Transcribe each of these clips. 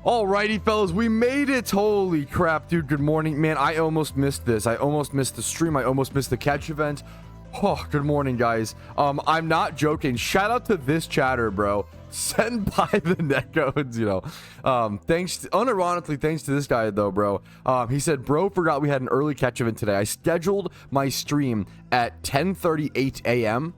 Alrighty, fellas, we made it. Holy crap, dude. Good morning, man. I almost missed this. I almost missed the stream. I almost missed the catch event. Oh, good morning, guys. I'm not joking. Shout out to this chatter, bro. Send by the netcodes, you know. Unironically, thanks to this guy though, bro. He said, bro, forgot we had an early catch event today. I scheduled my stream at 10:38 a.m.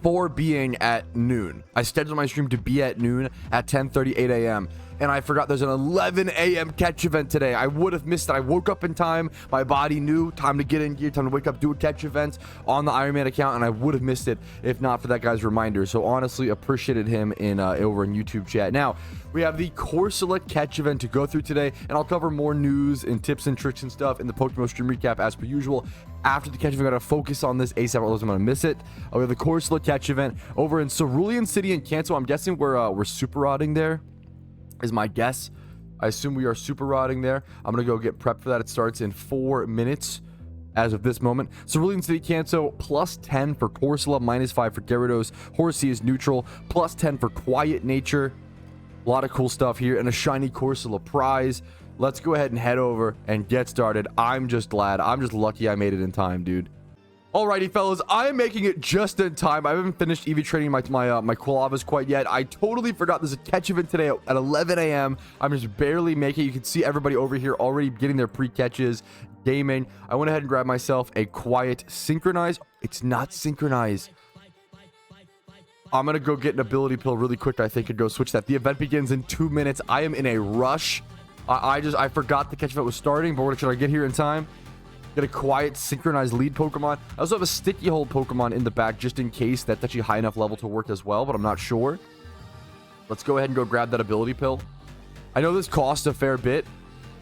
for being at noon. I scheduled my stream to be at noon at 10:38 a.m. and I forgot there's an 11 a.m. catch event today. I would have missed it. I woke up in time. My body knew time to get in gear, time to wake up, do a catch event on the Iron Man account, and I would have missed it if not for that guy's reminder. So honestly, appreciated him in over in YouTube chat. Now, we have the Corsola catch event to go through today, and I'll cover more news and tips and tricks and stuff in the PokeMMO stream recap as per usual. After the catch event, I gotta focus on this ASAP, or else I'm gonna miss it. We have the Corsola catch event over in Cerulean City in Kanto. I'm guessing we're super rodding there, is my guess. I assume we are super rodding there. I'm gonna go get prepped for that. It starts in 4 minutes as of this moment. Cerulean City Kanto, plus 10 for Corsola, minus 5 for Gyarados. Horsey is neutral, plus 10 for Quiet Nature. A lot of cool stuff here, and a shiny Corsola prize. Let's go ahead and head over and get started. I'm just glad. I'm just lucky I made it in time, dude. Alrighty, fellas, I am making it just in time. I haven't finished EV training my Quillavas quite yet. I totally forgot there's a catch event today at 11 a.m. I'm just barely making it. You can see everybody over here already getting their pre-catches, gaming. I went ahead and grabbed myself a Quiet Synchronize. It's not Synchronize. I'm going to go get an ability pill really quick, I think, and go switch that. The event begins in 2 minutes. I am in a rush. I forgot the catch event was starting, but should I get here in time? Get a Quiet Synchronized lead Pokemon. I also have a Sticky Hold Pokemon in the back just in case that's actually high enough level to work as well, but I'm not sure. Let's go ahead and go grab that ability pill. I know this costs a fair bit,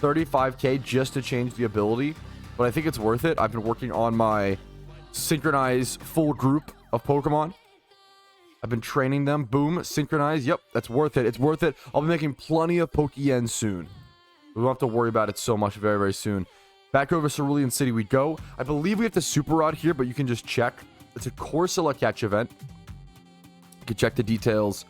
35k just to change the ability, but I think it's worth it. I've been working on my Synchronize full group of Pokemon. I've been training them. Boom, Synchronize. Yep, that's worth it. It's worth it. I'll be making plenty of Pokeyen soon. We won't have to worry about it so much very, very soon. Back over Cerulean City we go. I believe we have to Super Rod here, but you can just check. It's a Corsola catch event. You can check the details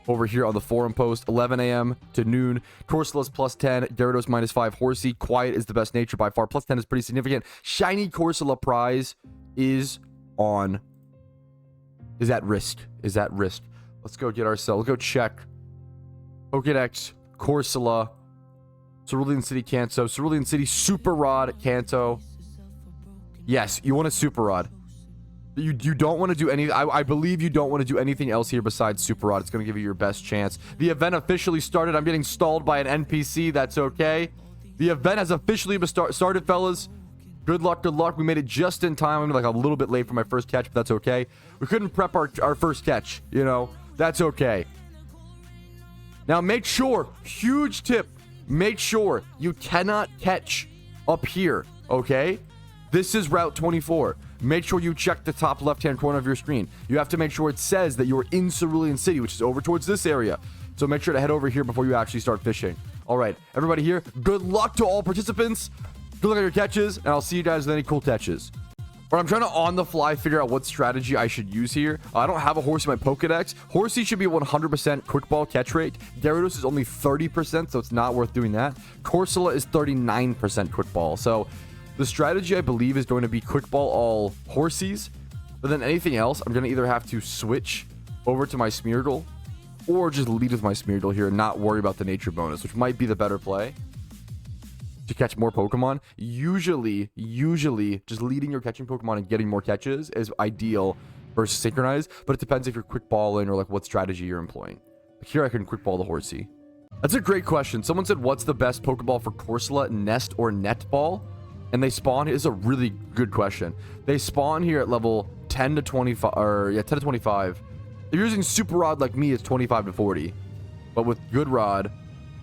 over here on the forum post. 11 a.m. to noon. Corsola's plus 10. Gyarados minus 5. Horsey. Quiet is the best nature by far. Plus 10 is pretty significant. Shiny Corsola prize is on. Is at risk. Is at risk. Let's go get ourselves. Let's go check. Pokedex. Corsola. Cerulean City Kanto. Cerulean City Super Rod Kanto. Yes, you want a Super Rod. You don't want to do any. I believe you don't want to do anything else here besides Super Rod. It's going to give you your best chance. The event officially started. I'm getting stalled by an NPC. That's okay. The event has officially started, fellas. Good luck, good luck. We made it just in time. I'm like a little bit late for my first catch, but that's okay. We couldn't prep our first catch, you know. That's okay. Now make sure, huge tip, make sure you cannot catch up here, okay? This is Route 24. Make sure you check the top left-hand corner of your screen. You have to make sure it says that you're in Cerulean City, which is over towards this area. So make sure to head over here before you actually start fishing. All right, everybody here, good luck to all participants. Good luck on your catches, and I'll see you guys with any cool catches. But I'm trying to on the fly figure out what strategy I should use here. I don't have a Horsey in my Pokedex. Horsey should be 100% quick ball catch rate. Gyarados is only 30%, so it's not worth doing that. Corsola is 39% quick ball. So the strategy, I believe, is going to be quick ball all Horseys. But then anything else, I'm going to either have to switch over to my Smeargle or just lead with my Smeargle here and not worry about the nature bonus, which might be the better play to catch more Pokemon. Usually just leading your catching Pokemon and getting more catches is ideal versus Synchronize, but it depends if you're quick balling or like what strategy you're employing. Here I can quick ball the Horsey. That's a great question. Someone said, what's the best Pokeball for Corsola, Nest or Net Ball? And they spawn, is a really good question. They spawn here at level 10 to 25, or yeah, 10 to 25. If you're using Super Rod like me, it's 25 to 40. But with Good Rod,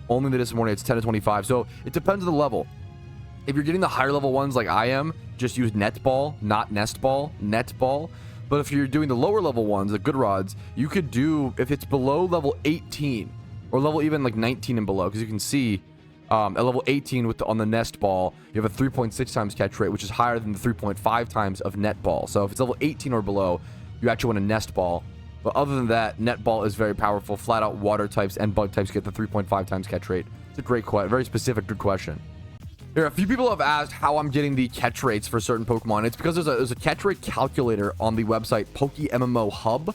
only this morning it's 10 to 25. So it depends on the level. If you're getting the higher level ones like I am, just use Net Ball, not Nest Ball, Net Ball. But if you're doing the lower level ones, the Good Rods, you could do, if it's below level 18 or level even like 19 and below, because you can see at level 18 with on the Nest Ball, you have a 3.6 times catch rate, which is higher than the 3.5 times of Net Ball. So if it's level 18 or below, you actually want a Nest Ball. But other than that, net ball is very powerful. Flat out water types and bug types get the 3.5 times catch rate. It's a great question, very specific, good question. Here, a few people have asked how I'm getting the catch rates for certain Pokemon. It's because there's a catch rate calculator on the website PokeMMO Hub,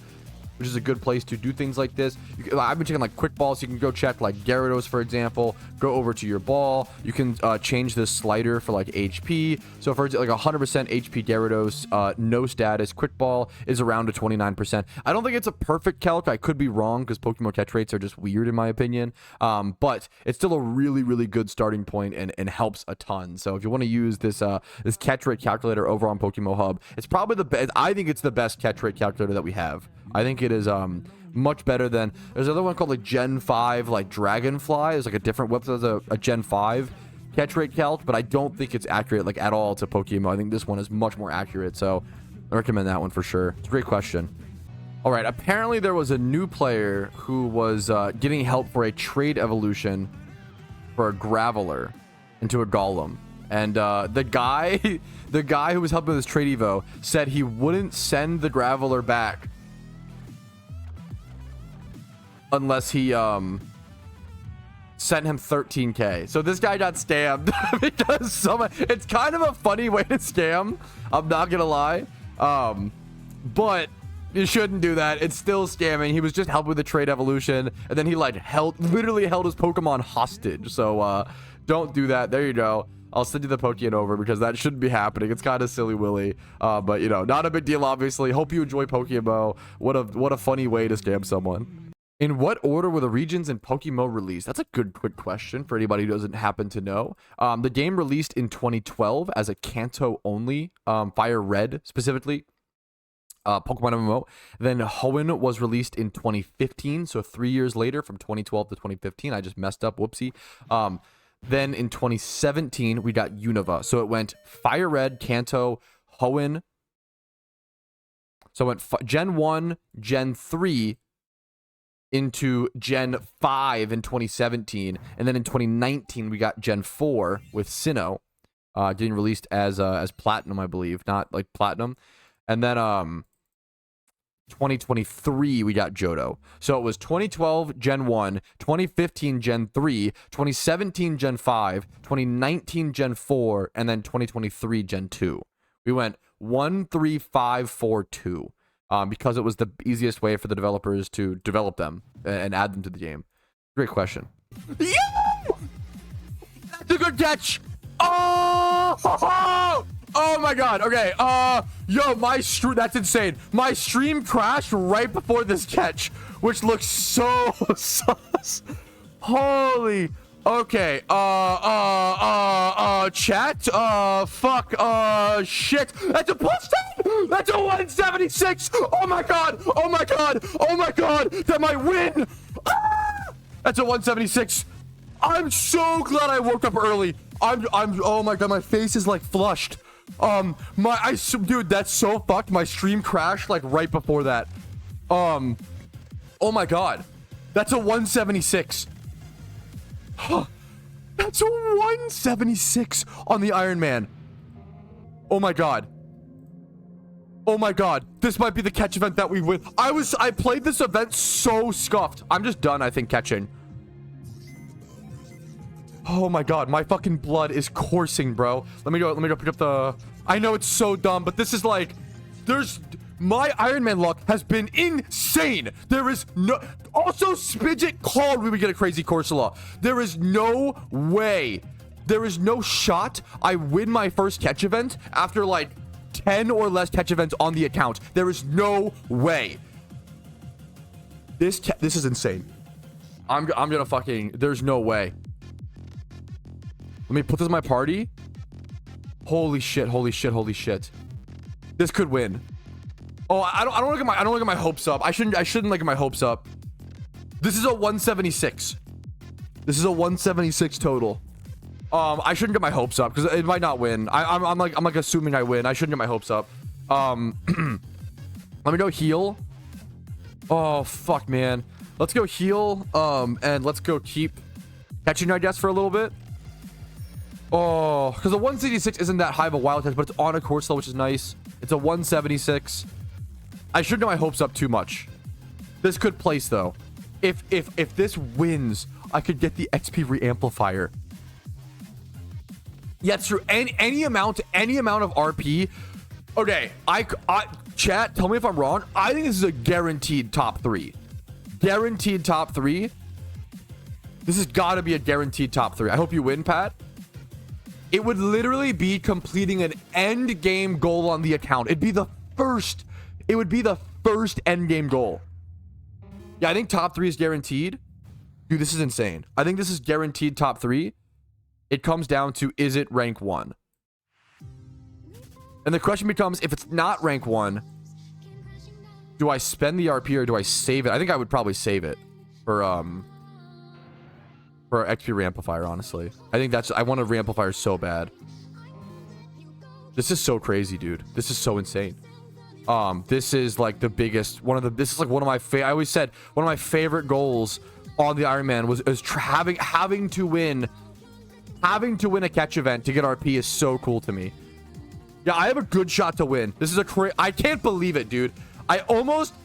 which is a good place to do things like this. I've been checking like quick balls. So you can go check like Gyarados, for example. Go over to your ball. You can change this slider for like HP. So for like 100% HP Gyarados, no status. Quick ball is around a 29%. I don't think it's a perfect calc. I could be wrong because Pokemon catch rates are just weird in my opinion. But it's still a really, really good starting point and helps a ton. So if you want to use this this catch rate calculator over on PokeMMO Hub, it's probably the best. I think it's the best catch rate calculator that we have. I think it is much better than there's another one called like Gen 5 like Dragonfly. There's like a different website that's a Gen 5 catch rate calc, but I don't think it's accurate like at all to PokeMMO. I think this one is much more accurate, so I recommend that one for sure. It's a great question. All right, apparently there was a new player who was getting help for a trade evolution for a Graveler into a Golem, and the guy who was helping with this trade evo said he wouldn't send the Graveler back unless he sent him 13k. So this guy got scammed because it's kind of a funny way to scam, I'm not gonna lie, but you shouldn't do that. It's still scamming. He was just helping with the trade evolution, and then he like literally held his Pokemon hostage. So don't do that. There you go. I'll send you the Pokeyen over because that shouldn't be happening. It's kind of silly willy, but you know, not a big deal obviously. Hope you enjoy PokeMMO. What a funny way to scam someone. In what order were the regions in PokeMMO released? That's a good quick question for anybody who doesn't happen to know. The game released in 2012 as a Kanto only, Fire Red specifically, Pokemon MMO. Then Hoenn was released in 2015, so 3 years later from 2012 to 2015. I just messed up, whoopsie. Then in 2017, we got Unova. So it went Fire Red, Kanto, Hoenn. So it went Gen 1, Gen 3, into Gen 5 in 2017, and then in 2019 we got Gen 4 with Sinnoh, getting released as Platinum, I believe, not like Platinum, and then 2023 we got Johto. So it was 2012 Gen 1, 2015 Gen 3, 2017 Gen 5, 2019 Gen 4, and then 2023 Gen 2. We went 1, 3, 5, 4, 2. Because it was the easiest way for the developers to develop them and add them to the game. Great question. Yeah! That's a good catch. Oh my god. Okay. Yo, that's insane. My stream crashed right before this catch, which looks so sus. Holy. Okay, chat, shit, that's a plus 10, that's a 176, oh my god, that might win, that's a 176, I'm so glad I woke up early, oh my god, my face is like flushed, dude, that's so fucked, my stream crashed like right before that, oh my god, that's a 176, that's a 176 on the Iron Man. Oh my god. Oh my god. This might be the catch event that we win. I played this event so scuffed. I'm just done, I think, catching. Oh my god. My fucking blood is coursing, bro. Let me go pick up the... I know it's so dumb, but this is like... My Iron Man luck has been insane. There is no... Also, Spidget called we would get a crazy Corsola. There is no way. There is no shot I win my first catch event after like 10 or less catch events on the account. There is no way. This is insane. I'm gonna fucking... There's no way. Let me put this in my party. Holy shit, holy shit, holy shit. This could win. Oh, I don't want to get my hopes up. I shouldn't like get my hopes up. This is a 176. This is a 176 total. I shouldn't get my hopes up because it might not win. I'm like assuming I win. I shouldn't get my hopes up. Let me go heal. Oh fuck, man. Let's go heal. And let's go keep catching, I guess, for a little bit. Oh, because a 166 isn't that high of a wild catch, but it's on a Corsola, which is nice. It's a 176. I shouldn't get my hopes up too much. This could place though. If this wins, I could get the XP reamplifier. Yeah, it's true. Any amount of RP. Okay, chat, tell me if I'm wrong. I think this is a guaranteed top 3. Guaranteed top 3. This has got to be a guaranteed top 3. I hope you win, Pat. It would literally be completing an end game goal on the account. It'd be the first. It would be the first end game goal. Yeah, I think top 3 is guaranteed. Dude, this is insane. I think this is guaranteed top 3. It comes down to, is it rank 1? And the question becomes, if it's not rank 1, do I spend the RP or do I save it? I think I would probably save it for XP reamplifier, honestly. I think I want a reamplifier so bad. This is so crazy, dude. This is so insane. This is like the biggest this is like one of my I always said one of my favorite goals on the Iron Man was having to win a catch event to get RP is so cool to me. Yeah, I have a good shot to win. This is I can't believe it, dude. I almost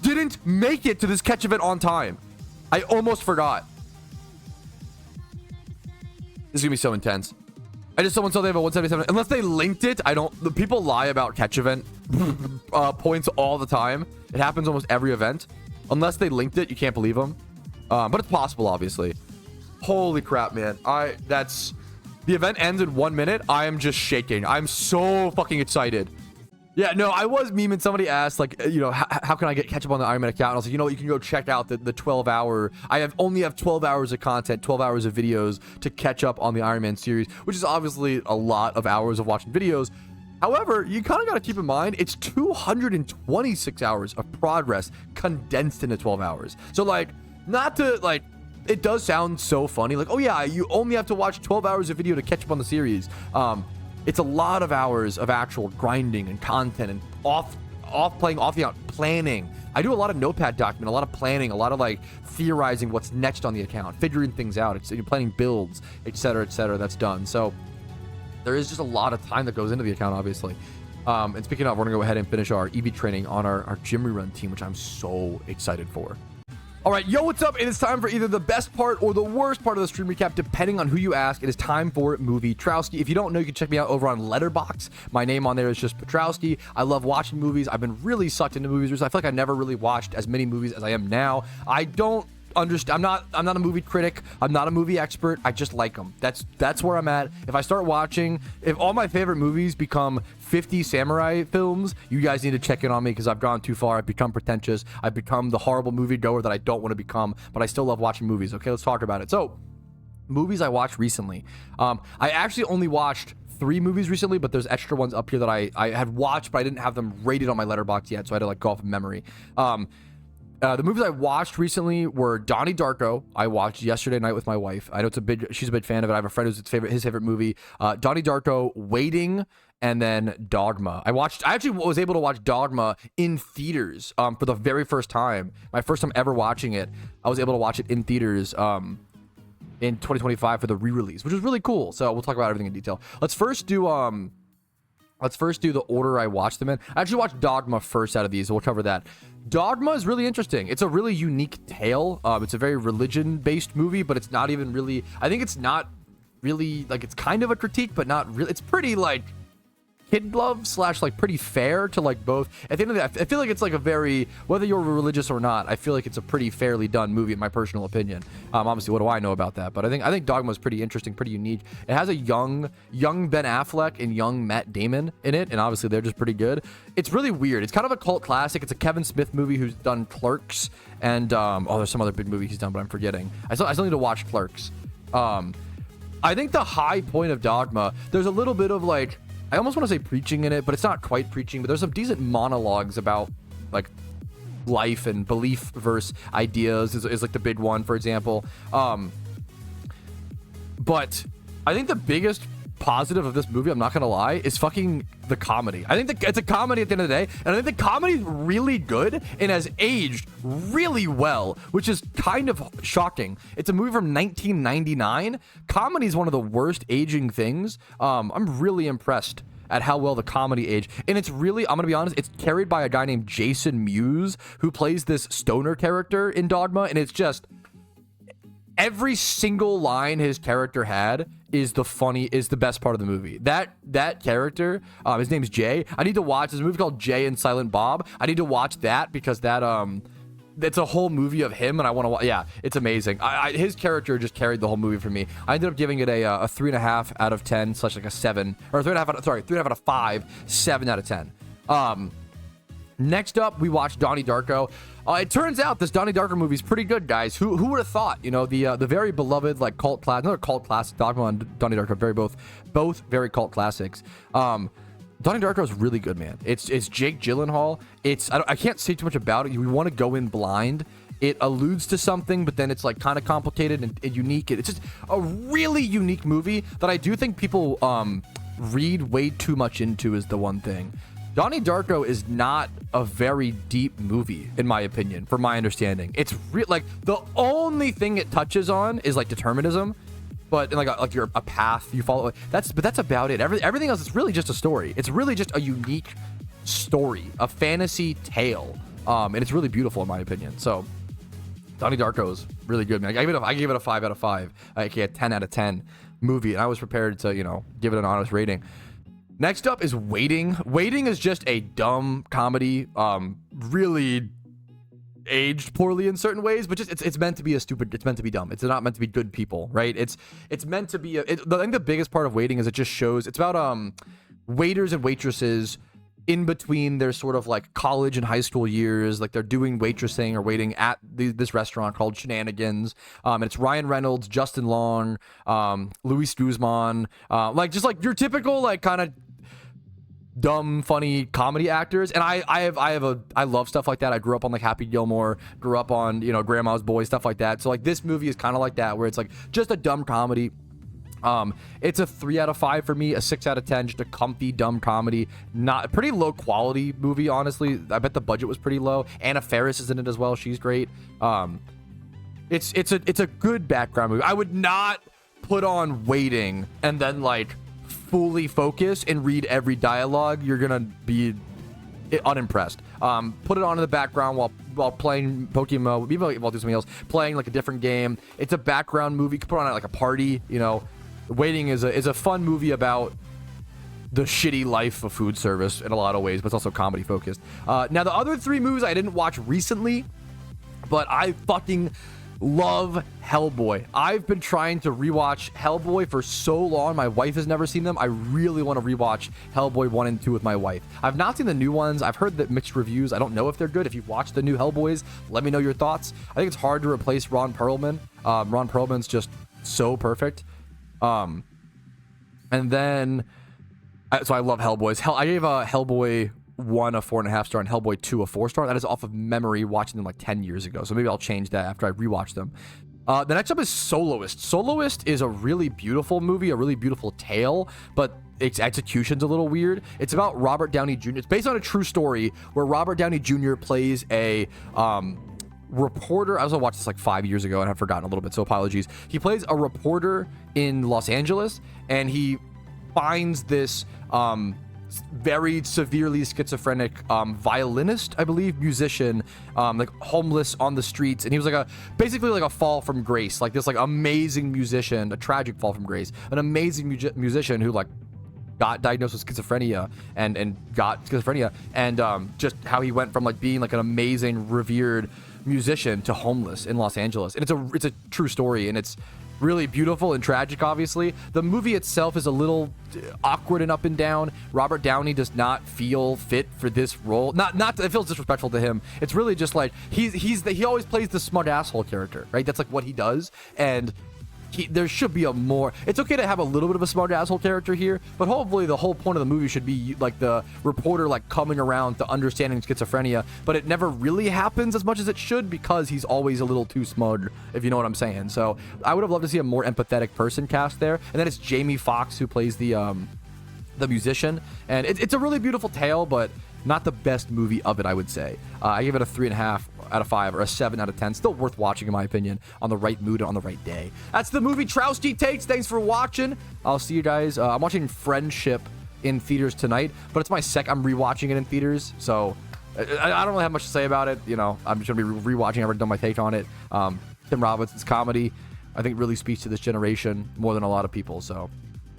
didn't make it to this catch event on time. I almost forgot. This is gonna be so intense. I just someone saw they have a 177. Unless they linked it, the people lie about catch event points all the time. It happens almost every event. Unless they linked it, you can't believe them. But it's possible, obviously. Holy crap, man. The event ends in 1 minute. I am just shaking. I'm so fucking excited. Yeah, no, I was memeing. Somebody asked, like, you know, how can I catch up on the Iron Man account? And I was like, you know what, you can go check out the 12-hour. I only have 12 hours of content, 12 hours of videos to catch up on the Iron Man series, which is obviously a lot of hours of watching videos. However, you kind of got to keep in mind, it's 226 hours of progress condensed into 12 hours. So, like, not to, like, it does sound so funny. Like, oh, yeah, you only have to watch 12 hours of video to catch up on the series. It's a lot of hours of actual grinding and content and off the account planning. I do a lot of notepad document, a lot of planning, a lot of like theorizing what's next on the account, figuring things out. You're planning builds, etc., etc. That's done. So there is just a lot of time that goes into the account, obviously. And speaking of, we're gonna go ahead and finish our EV training on our gym rerun team, which I'm so excited for. All right, yo, what's up? It is time for either the best part or the worst part of the stream recap, depending on who you ask. It is time for Movietrouski. If you don't know, you can check me out over on Letterboxd. My name on there is just Patrouski. I love watching movies. I've been really sucked into movies. I feel like I never really watched as many movies as I am now. I don't understand. I'm not a movie critic. I'm not a movie expert. I just like them. That's where I'm at. If I start watching, if all my favorite movies become 50 samurai films, you guys need to check in on me because I've gone too far. I've become pretentious. I've become the horrible movie goer that I don't want to become, but I still love watching movies. Okay, let's talk about it. So, movies I watched recently. I actually only watched 3 movies recently, but there's extra ones up here that I had watched, but I didn't have them rated on my Letterboxd yet, so I had to like go off of memory. The movies I watched recently were Donnie Darko. I watched yesterday night with my wife. I know she's a big fan of it. I have a friend who's his favorite movie. Donnie Darko, Waiting, and then Dogma. I actually was able to watch Dogma in theaters for the very first time. My first time ever watching it. I was able to watch it in theaters in 2025 for the re-release, which was really cool. So we'll talk about everything in detail. Let's first do the order I watched them in. I actually watched Dogma first out of these, so we'll cover that. Dogma is really interesting. It's a really unique tale. It's a very religion-based movie, but it's not even really... I think it's not really... Like, it's kind of a critique, but not really... It's pretty, like... kid love / like pretty fair to like both. At the end of the day, I feel like it's like a very, whether you're religious or not, I feel like it's a pretty fairly done movie in my personal opinion. Obviously, what do I know about that? But I think Dogma is pretty interesting, pretty unique. It has a young Ben Affleck and young Matt Damon in it, and obviously they're just pretty good. It's really weird. It's kind of a cult classic. It's a Kevin Smith movie who's done Clerks, and there's some other big movie he's done, but I'm forgetting. I still need to watch Clerks. I think the high point of Dogma, there's a little bit of like, I almost want to say preaching in it, but it's not quite preaching, but there's some decent monologues about like life and belief versus ideas is like the big one, for example. But I think the biggest positive of this movie, I'm not gonna lie, is fucking the comedy. I think it's a comedy at the end of the day, and I think the comedy is really good and has aged really well, which is kind of shocking. It's a movie from 1999. Comedy is one of the worst aging things. I'm really impressed at how well the comedy aged. And it's really, I'm gonna be honest, it's carried by a guy named Jason Mewes, who plays this stoner character in Dogma, and it's just every single line his character had is the best part of the movie. That character, his name's Jay. I need to watch this movie called Jay and Silent Bob. I need to watch that because it's a whole movie of him, and I want to watch. Yeah, it's amazing. His character just carried the whole movie for me. I ended up giving it a 3.5 out of 10 / like a 7, or 3.5 out of 5, 7 out of 10. Next up, we watched Donnie Darko. It turns out this Donnie Darko movie is pretty good, guys. Who would have thought? You know, the very beloved like cult class, another cult classic, Dogma and Donnie Darko, both very cult classics. Donnie Darko is really good, man. It's Jake Gyllenhaal. I can't say too much about it. We want to go in blind. It alludes to something, but then it's like kind of complicated and unique. It's just a really unique movie that I do think people read way too much into is the one thing. Donnie Darko is not a very deep movie, in my opinion, from my understanding. It's like the only thing it touches on is like determinism, but like you're a path you follow. But that's about it. Everything else is really just a story. It's really just a unique story, a fantasy tale, and it's really beautiful in my opinion. So Donnie Darko is really good, man. I gave it a 5 out of 5. Like a 10 out of 10 movie, and I was prepared to give it an honest rating. Next up is Waiting. Waiting is just a dumb comedy, really aged poorly in certain ways, but just it's meant to be it's meant to be dumb. It's not meant to be good people, right? It's meant to be I think the biggest part of Waiting is it just shows it's about waiters and waitresses in between their sort of like college and high school years, like they're doing waitressing or waiting at this restaurant called Shenanigans, and it's Ryan Reynolds, Justin Long, Luis Guzman, like just like your typical like kind of dumb funny comedy actors. And I love stuff like that. I grew up on like Happy Gilmore, grew up on Grandma's Boy, stuff like that. So like this movie is kind of like that, where it's like just a dumb comedy. It's a 3 out of 5 for me, a 6 out of 10, just a comfy dumb comedy. Not a pretty low quality movie, honestly. I bet the budget was pretty low. Anna Faris is in it as well. She's great. It's a good background movie. I would not put on Waiting and then like fully focus and read every dialogue. You're gonna be unimpressed. Put it on in the background while playing PokeMMO, even while doing something else, playing like a different game. It's a background movie. You can put on at like a party. Waiting is a fun movie about the shitty life of food service in a lot of ways, but it's also comedy focused. Now the other 3 movies I didn't watch recently, but I fucking love Hellboy. I've been trying to rewatch Hellboy for so long. My wife has never seen them. I really want to rewatch Hellboy 1 and 2 with my wife. I've not seen the new ones. I've heard that mixed reviews. I don't know if they're good. If you've watched the new Hellboys, let me know your thoughts. I think it's hard to replace Ron Perlman. Ron Perlman's just so perfect. And then so I love Hellboys. I gave Hellboy 1 a 4.5 star and Hellboy 2 a 4 star. That is off of memory, watching them like 10 years ago. So maybe I'll change that after I rewatch them. The next up is Soloist. Soloist is a really beautiful movie, a really beautiful tale, but its execution's a little weird. It's about Robert Downey Jr. It's based on a true story where Robert Downey Jr. plays a reporter. I also watched this like 5 years ago and I've forgotten a little bit, so apologies. He plays a reporter in Los Angeles, and he finds this very severely schizophrenic violinist, I believe, musician, like homeless on the streets, and he was like basically like a fall from grace, like this like amazing musician, a tragic fall from grace, an amazing musician who like got diagnosed with schizophrenia and got schizophrenia, and just how he went from like being like an amazing revered musician to homeless in Los Angeles. And it's a true story, and it's really beautiful and tragic. Obviously the movie itself is a little awkward and up and down. Robert Downey does not feel fit for this role. Not it feels disrespectful to him. It's really just like he always plays the smart asshole character, right? That's like what he does, and there should be a more. It's okay to have a little bit of a smart asshole character here, but hopefully the whole point of the movie should be like the reporter like coming around to understanding schizophrenia, but it never really happens as much as it should because he's always a little too smug, if you know what I'm saying. So I would have loved to see a more empathetic person cast there. And then it's Jamie Foxx who plays the musician, and it's a really beautiful tale, but not the best movie of it, I would say. I give it a 3.5 out of 5 or a 7 out of 10. Still worth watching, in my opinion, on the right mood and on the right day. That's the Movietrouski takes. Thanks for watching. I'll see you guys. I'm watching Friendship in theaters tonight, but it's my I'm rewatching it in theaters, so I don't really have much to say about it. You know, I'm just gonna be rewatching. I've already done my take on it. Tim Robinson's comedy, I think, really speaks to this generation more than a lot of people. So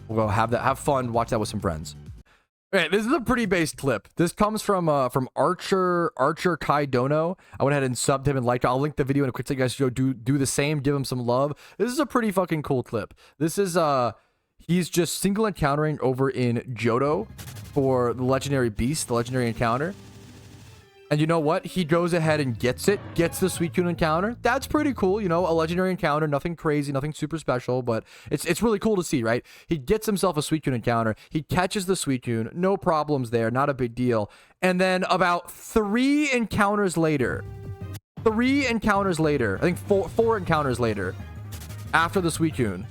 we'll go have fun, watch that with some friends. All right, this is a pretty based clip. This comes from Archer Kai Dono. I went ahead and subbed him and liked it. I'll link the video in a quick second. You guys should go do the same, give him some love. This is a pretty fucking cool clip. This is he's just single encountering over in Johto for the legendary beast, the legendary encounter. And you know what? He goes ahead and gets the Suicune encounter. That's pretty cool. You know, a legendary encounter, nothing crazy, nothing super special, but it's really cool to see, right? He gets himself a Suicune encounter. He catches the Suicune. No problems there. Not a big deal. And then about 3 encounters later, I think four encounters later, after the Suicune,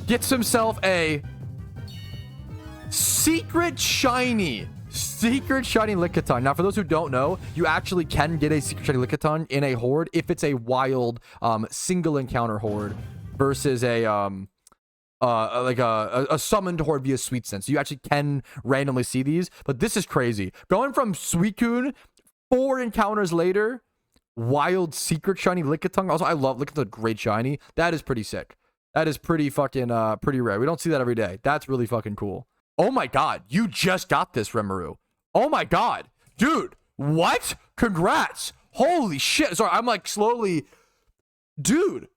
gets himself a secret shiny Lickitung. Now, for those who don't know, you actually can get a secret shiny Lickitung in a horde if it's a wild single encounter horde versus a summoned horde via Sweet Sense. So you actually can randomly see these, but this is crazy. Going from Suicune, 4 encounters later, wild secret shiny Lickitung. Also, I love Lickitung, great shiny. That is pretty sick. That is pretty fucking pretty rare. We don't see that every day. That's really fucking cool. Oh my god, you just got this, Rimuru. Oh my god. Dude, what? Congrats. Holy shit. Sorry, I'm like slowly... Dude,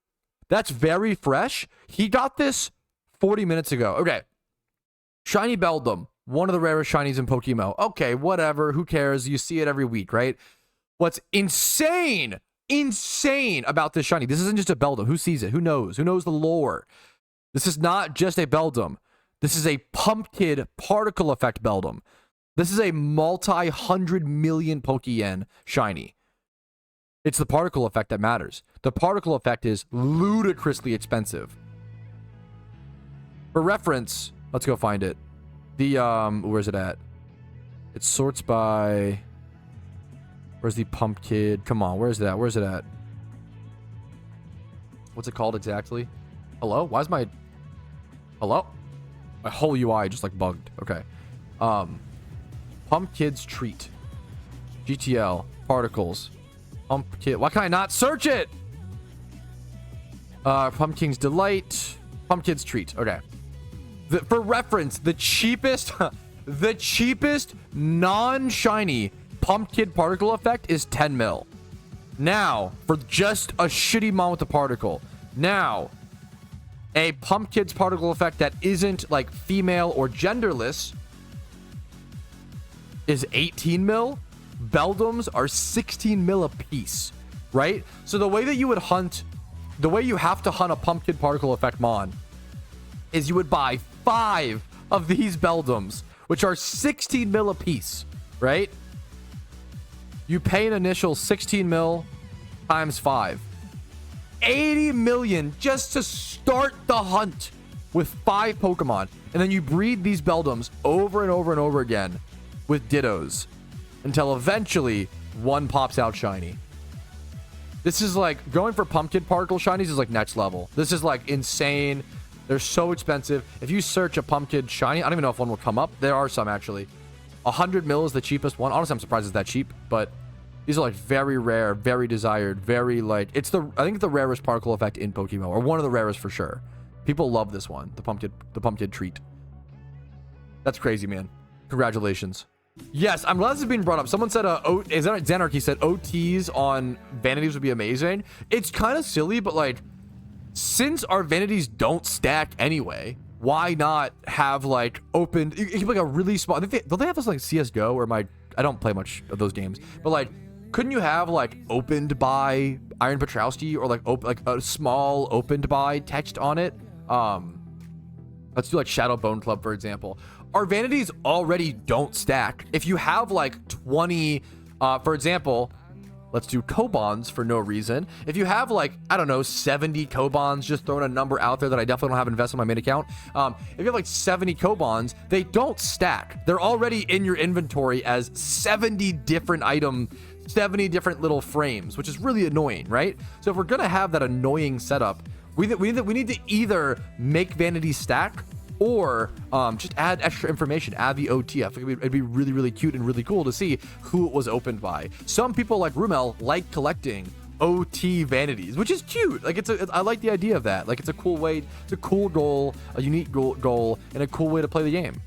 that's very fresh. He got this 40 minutes ago. Okay. Shiny Beldum, one of the rarest shinies in PokeMMO. Okay, whatever. Who cares? You see it every week, right? What's insane about this shiny? This isn't just a Beldum. Who sees it? Who knows? Who knows the lore? This is not just a Beldum. This is a Pumpkin particle effect Beldum. This is a multi-100 million Pokeyen shiny. It's the particle effect that matters. The particle effect is ludicrously expensive. For reference, let's go find it. The, where's it at? It sorts by... Where's the Pumpkin? Come on, where's it at? Where's it at? What's it called exactly? Hello? Why is my... Hello? My whole UI just like bugged. Okay. Pumpkin's Treat. GTL. Particles. Pumpkin. Why can I not search it? Pumpkin's Delight. Pumpkin's Treat. Okay. For reference, the cheapest non-shiny Pumpkin particle effect is 10 mil. Now, for just a shitty mon with the particle. Now, a Pumpkin's particle effect that isn't like female or genderless is 18 mil. Beldums are 16 mil a piece, right? So the way that you would hunt, the way you have to hunt a Pumpkin particle effect mon is you would buy 5 of these Beldums, which are 16 mil a piece, right? You pay an initial 16 mil times 5. 80 million just to start the hunt with 5 Pokemon. And then you breed these Beldums over and over and over again with Dittos until eventually one pops out shiny. This is like going for Pumpkin particle shinies is like next level. This is like insane. They're so expensive. If you search a Pumpkin shiny, I don't even know if one will come up. There are some actually. 100 mil is the cheapest one. Honestly, I'm surprised it's that cheap, but these are like very rare, very desired, very like, it's I think the rarest particle effect in PokeMMO, or one of the rarest for sure. People love this one, the pumpkin treat. That's crazy, man. Congratulations. Yes, I'm glad this is being brought up. Someone said, Zanarchy said OTs on Vanities would be amazing. It's kind of silly, but like, since our Vanities don't stack anyway, why not have like opened, you can like a really small, don't they have this like CSGO or I don't play much of those games, but like, couldn't you have like opened by Iron Patrouski or like a small opened by text on it? Let's do like Shadow Bone Club, for example. Our Vanities already don't stack. If you have like 20, for example, let's do Cobons for no reason. If you have like, I don't know, 70 Cobons, just throwing a number out there that I definitely don't have invested in my main account. If you have like 70 Cobons, they don't stack. They're already in your inventory as 70 different items, 70 different little frames, which is really annoying, right? So if we're gonna have that annoying setup We need to either make Vanities stack or just add extra information, add the OT. I think it'd be really, really cute and really cool to see who it was opened by. Some people like Rumel like collecting OT Vanities, which is cute. Like I like the idea of that. Like it's a cool way, it's a cool goal, a unique goal, and a cool way to play the game.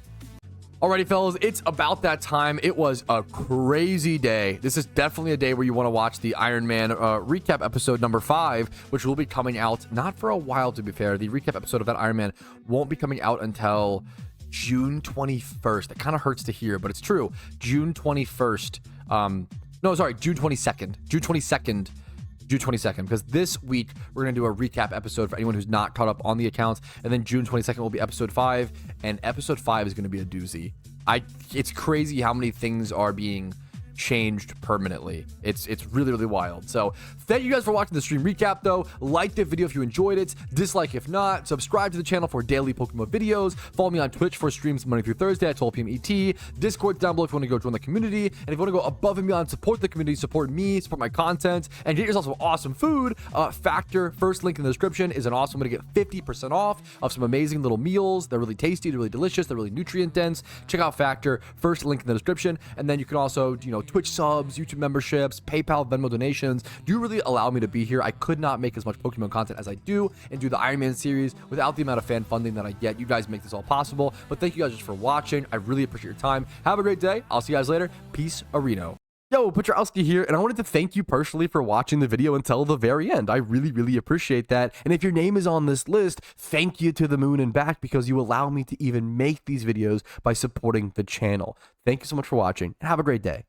Alrighty, fellas, it's about that time. It was a crazy day. This is definitely a day where you want to watch the Iron Man recap episode number 5, which will be coming out not for a while, to be fair. The recap episode of that Iron Man won't be coming out until June 21st. It kind of hurts to hear, but it's true. June 21st. No, sorry, June 22nd. June 22nd, because this week we're going to do a recap episode for anyone who's not caught up on the accounts, and then June 22nd will be episode 5, and episode 5 is going to be a doozy. It's crazy how many things are being changed permanently. It's really, really wild. So thank you guys for watching the stream recap, though. Like the video if you enjoyed it, dislike if not, subscribe to the channel for daily Pokemon videos, follow me on Twitch for streams Monday through Thursday at 12 p.m. ET, Discord down below if you want to go join the community, and if you want to go above and beyond, support the community, support me, support my content, and get yourself some awesome food, Factor, first link in the description, is an awesome way to get 50% off of some amazing little meals. They're really tasty, they're really delicious, they're really nutrient dense. Check out Factor, first link in the description, and then you can also, Twitch subs, YouTube memberships, PayPal, Venmo donations do really allow me to be here. I could not make as much Pokemon content as I do and do the Iron Man series without the amount of fan funding that I get. You guys make this all possible. But thank you guys just for watching. I really appreciate your time. Have a great day. I'll see you guys later. Peace, Areno. Yo, Patrouski here, and I wanted to thank you personally for watching the video until the very end. I really, really appreciate that. And if your name is on this list, thank you to the moon and back, because you allow me to even make these videos by supporting the channel. Thank you so much for watching, and have a great day.